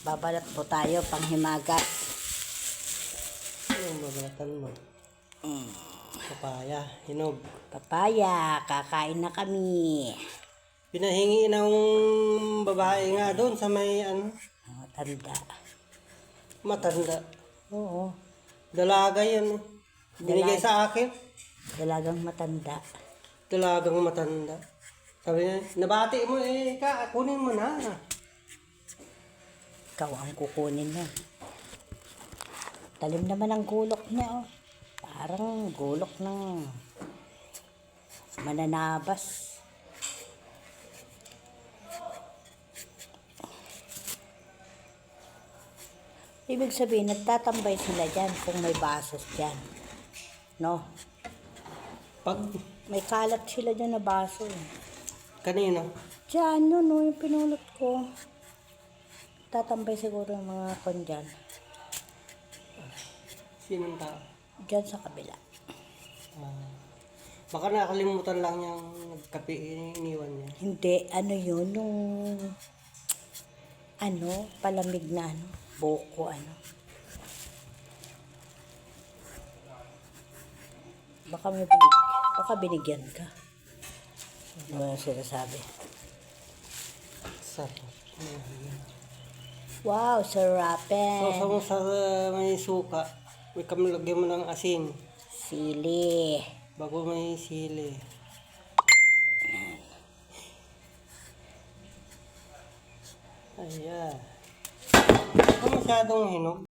Babalat po tayo pang himagat. Anong babalatan mo? Papaya, hinog. Papaya, kakain na kami. Pinahingi ng babae nga doon sa may Tanda. matanda. Oo, Dalaga yan. Binigay sa akin. dalagang matanda. Dalagang matanda. Sabi niya, nabati mo kunin mo na. Ikaw ang kukunin mo. Talim naman ang gulok niya, oh. Parang gulok ng mananabas. Ibig sabihin, nagtatambay sila dyan kung may basos dyan. No? Pag May kalat sila dyan na baso. kanino? Diyan, yun, no, yung pinulot ko. Tatambay siguro yung mga kon dyan. Sinong tao? Dyan sa kabila. Baka nakalimutan lang niyang nagkape, iniwan niya. Hindi, ano yun, yung palamig na buko, Baka binigyan ka. Ano ba yung sinasabi? Sarap. Wow, sarapin. So, mo sa may suka, may lagyan mo ng asin, Sili. bago may sili. Ayan. Masyadong hinog.